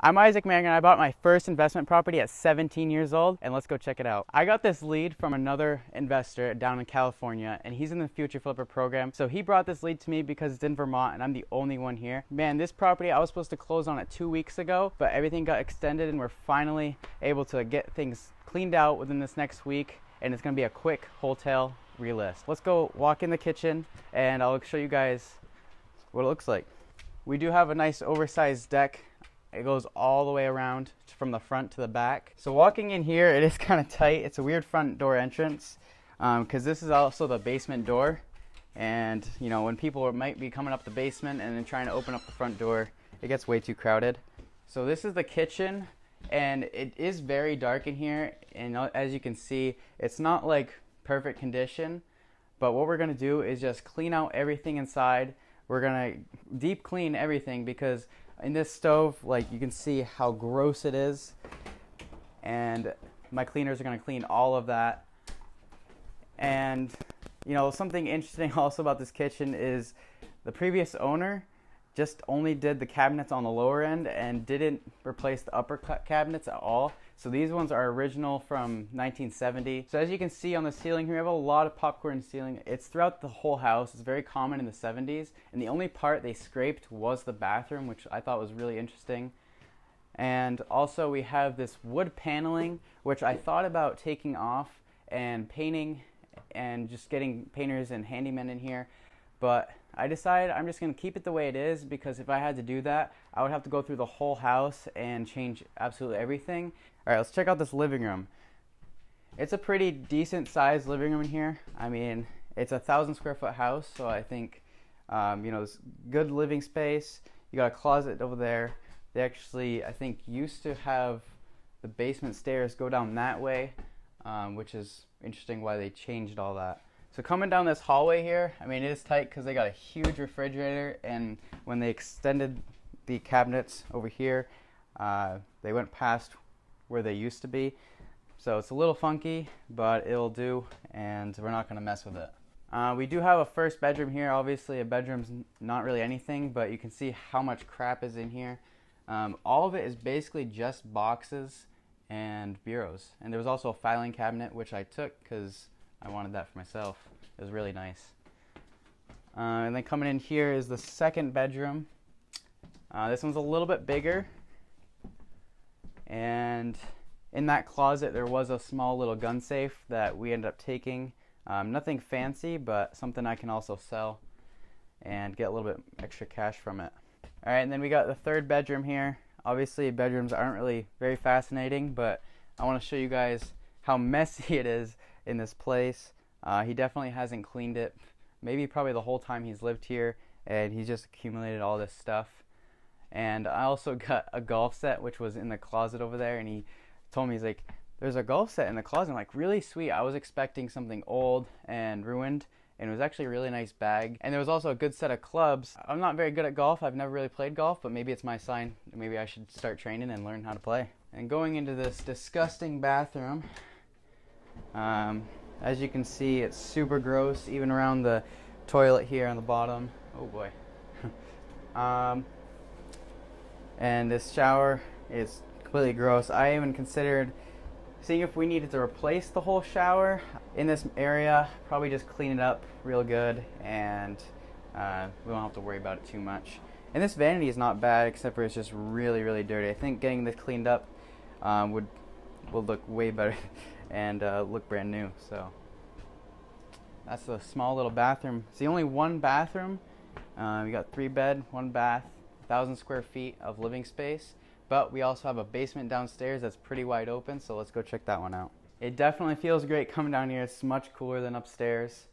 I'm Isaac Mangan. I bought my first investment property at 17 years old, and let's go check it out. I got this lead from another investor down in California, and he's in the Future Flipper program. So he brought this lead to me because it's in Vermont, and I'm the only one here. Man, this property, I was supposed to close on it 2 weeks ago, but everything got extended, and we're finally able to get things cleaned out within this next week, and it's gonna be a quick wholesale relist. Let's go walk in the kitchen, and I'll show you guys what it looks like. We do have a nice oversized deck. It goes all the way around from the front to the back. So walking in here, it is kind of tight. It's a weird front door entrance because this is also the basement door. And you know, when people might be coming up the basement and then trying to open up the front door, it gets way too crowded. So this is the kitchen, and it is very dark in here. And as you can see, it's not like perfect condition, but what we're gonna do is just clean out everything inside. We're gonna deep clean everything because in this stove, like, you can see how gross it is, and my cleaners are going to clean all of that. And you know, something interesting also about this kitchen is the previous owner just only did the cabinets on the lower end and didn't replace the upper cabinets at all. So these ones are original from 1970. So as you can see on the ceiling here, we have a lot of popcorn ceiling. It's throughout the whole house. It's very common in the 70s. And the only part they scraped was the bathroom, which I thought was really interesting. And also we have this wood paneling, which I thought about taking off and painting and just getting painters and handymen in here. But I decided I'm just going to keep it the way it is, because if I had to do that, I would have to go through the whole house and change absolutely everything. Alright, let's check out this living room. It's a pretty decent sized living room in here. I mean, it's a 1,000 square foot house, so I think, you know, it's good living space. You got a closet over there. They actually, I think, used to have the basement stairs go down that way, which is interesting why they changed all that. So coming down this hallway here, I mean, it is tight because they got a huge refrigerator, and when they extended the cabinets over here, they went past where they used to be. So it's a little funky, but it'll do, and we're not going to mess with it. We do have a first bedroom here. Obviously, a bedroom's not really anything, but you can see how much crap is in here. All of it is basically just boxes and bureaus. And there was also a filing cabinet, which I took because I wanted that for myself. It was really nice. And then coming in here is the second bedroom. This one's a little bit bigger. And in that closet there was a small little gun safe that we ended up taking. Nothing fancy, but something I can also sell and get a little bit extra cash from it. Alright, and then we got the third bedroom here. Obviously bedrooms aren't really very fascinating, but I want to show you guys how messy it is in this place. He definitely hasn't cleaned it, maybe probably the whole time he's lived here, and he's just accumulated all this stuff. And I also got a golf set, which was in the closet over there, and he told me, he's like, there's a golf set in the closet. I'm like, really sweet. I was expecting something old and ruined, and it was actually a really nice bag. And there was also a good set of clubs. I'm not very good at golf. I've never really played golf, but maybe it's my sign. Maybe I should start training and learn how to play. And going into this disgusting bathroom, as you can see, it's super gross, even around the toilet here on the bottom. Oh boy. And this shower is completely gross. I even considered seeing if we needed to replace the whole shower in this area, probably just clean it up real good, and we won't have to worry about it too much. And this vanity is not bad, except for it's just really, really dirty. I think getting this cleaned up will look way better and look brand new. So that's a small little bathroom. It's the only one bathroom. We got 3 bed, 1 bath, 1,000 square feet of living space. But we also have a basement downstairs that's pretty wide open, so let's go check that one out. It definitely feels great coming down here. It's much cooler than upstairs,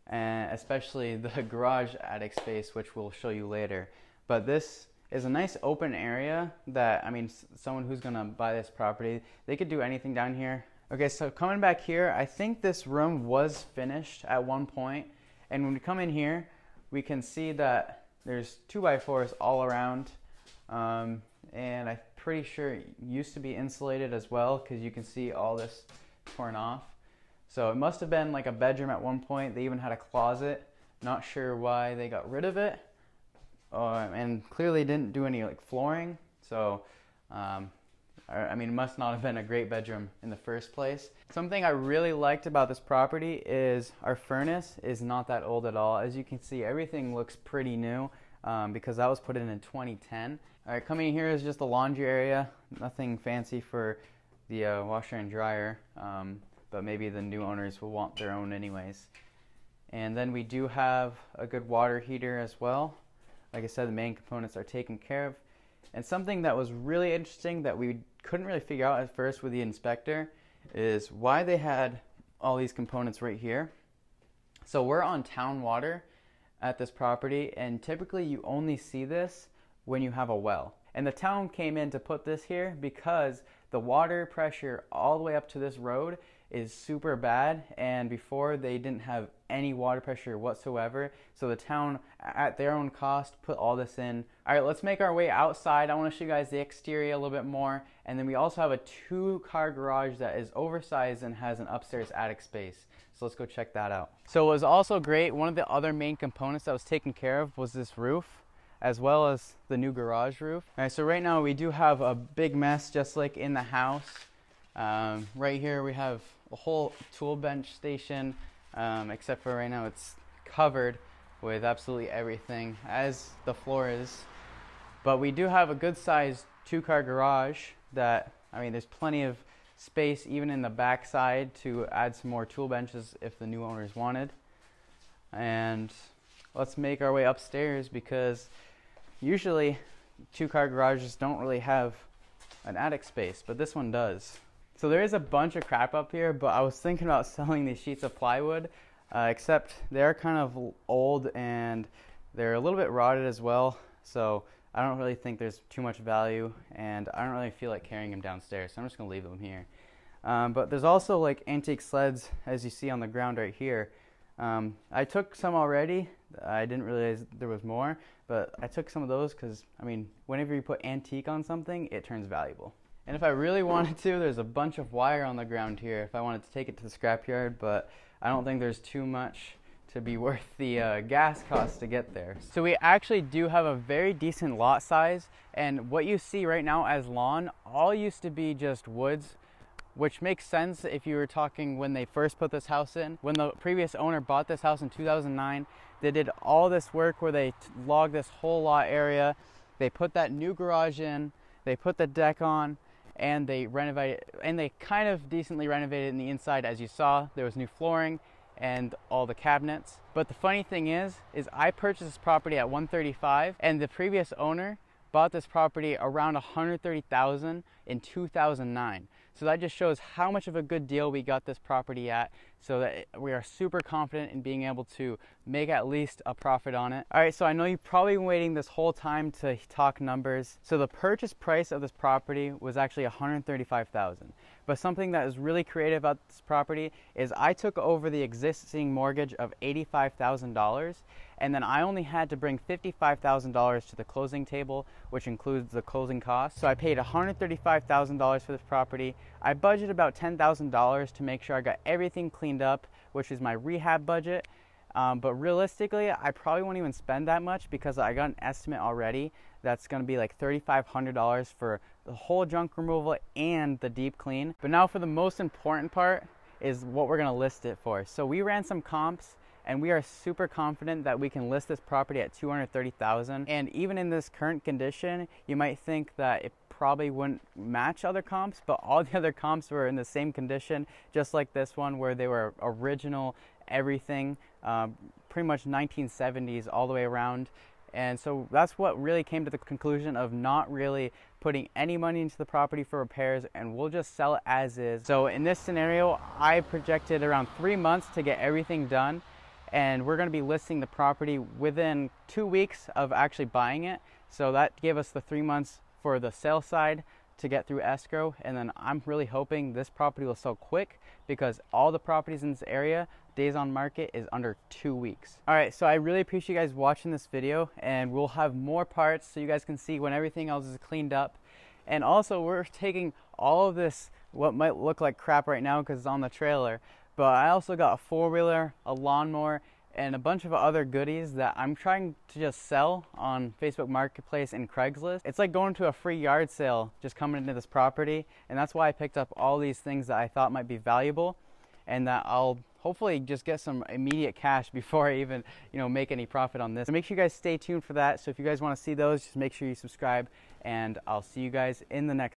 and especially the garage attic space, which we'll show you later. But this is a nice open area that, I mean, someone who's gonna buy this property, they could do anything down here. Okay, so coming back here, I think this room was finished at one point, and when we come in here, we can see that there's 2x4s all around, and I'm pretty sure it used to be insulated as well, because you can see all this torn off. So it must have been like a bedroom at one point. They even had a closet. Not sure why they got rid of it, and clearly didn't do any like flooring. So I mean, it must not have been a great bedroom in the first place. Something I really liked about this property is our furnace is not that old at all. As you can see, everything looks pretty new because that was put in 2010. All right, coming in here is just the laundry area. Nothing fancy for the washer and dryer, but maybe the new owners will want their own anyways. And then we do have a good water heater as well. Like I said, the main components are taken care of. And something that was really interesting that we couldn't really figure out at first with the inspector is why they had all these components right here. So we're on town water at this property, and typically you only see this when you have a well. And the town came in to put this here because the water pressure all the way up to this road is super bad, and before they didn't have any water pressure whatsoever, so the town at their own cost put all this in. All right, let's make our way outside. I want to show you guys the exterior a little bit more, and then we also have a 2-car garage that is oversized and has an upstairs attic space. So let's go check that out. So what was also great, one of the other main components that was taken care of was this roof, as well as the new garage roof. All right, so right now we do have a big mess just like in the house. Right here we have a whole tool bench station, except for right now it's covered with absolutely everything, as the floor is. But we do have a good sized 2-car garage that, I mean, there's plenty of space even in the back side to add some more tool benches if the new owners wanted. And let's make our way upstairs because usually 2-car garages don't really have an attic space, but this one does. So there is a bunch of crap up here, but I was thinking about selling these sheets of plywood, except they're kind of old and they're a little bit rotted as well. So I don't really think there's too much value, and I don't really feel like carrying them downstairs, so I'm just gonna leave them here. But there's also like antique sleds, as you see on the ground right here. I took some already. I didn't realize there was more, but I took some of those because, I mean, whenever you put antique on something, it turns valuable. And if I really wanted to, there's a bunch of wire on the ground here if I wanted to take it to the scrapyard, but I don't think there's too much to be worth the gas cost to get there. So we actually do have a very decent lot size, and what you see right now as lawn all used to be just woods, which makes sense if you were talking when they first put this house in. When the previous owner bought this house in 2009, they did all this work where they logged this whole lot area. They put that new garage in, they put the deck on, and they renovated, and they kind of decently renovated in the inside. As you saw, there was new flooring and all the cabinets. But the funny thing is I purchased this property at $135, and the previous owner bought this property around $130,000 in 2009. So that just shows how much of a good deal we got this property at, so that we are super confident in being able to make at least a profit on it. All right, so I know you've probably been waiting this whole time to talk numbers. So the purchase price of this property was actually $135,000. But something that is really creative about this property is I took over the existing mortgage of $85,000, and then I only had to bring $55,000 to the closing table, which includes the closing costs. So I paid $135,000 for this property. I budgeted about $10,000 to make sure I got everything cleaned up, which is my rehab budget. But realistically, I probably won't even spend that much because I got an estimate already that's going to be like $3,500 for the whole junk removal and the deep clean. But now for the most important part is what we're going to list it for. So we ran some comps, and we are super confident that we can list this property at $230,000. And even in this current condition, you might think that it probably wouldn't match other comps, but all the other comps were in the same condition, just like this one, where they were original everything, pretty much 1970s all the way around. And so that's what really came to the conclusion of not really putting any money into the property for repairs, and we'll just sell it as is. So in this scenario, I projected around 3 months to get everything done, and we're going to be listing the property within 2 weeks of actually buying it. So that gave us the 3 months for the sale side to get through escrow, and then I'm really hoping this property will sell quick because all the properties in this area, days on market is under 2 weeks. All right, so I really appreciate you guys watching this video, and we'll have more parts so you guys can see when everything else is cleaned up. And also, we're taking all of this, what might look like crap right now because it's on the trailer, but I also got a 4-wheeler, a lawnmower, and a bunch of other goodies that I'm trying to just sell on Facebook Marketplace and Craigslist. It's like going to a free yard sale just coming into this property, and that's why I picked up all these things that I thought might be valuable and that I'll hopefully just get some immediate cash before I even, make any profit on this. So make sure you guys stay tuned for that. So if you guys want to see those, just make sure you subscribe, and I'll see you guys in the next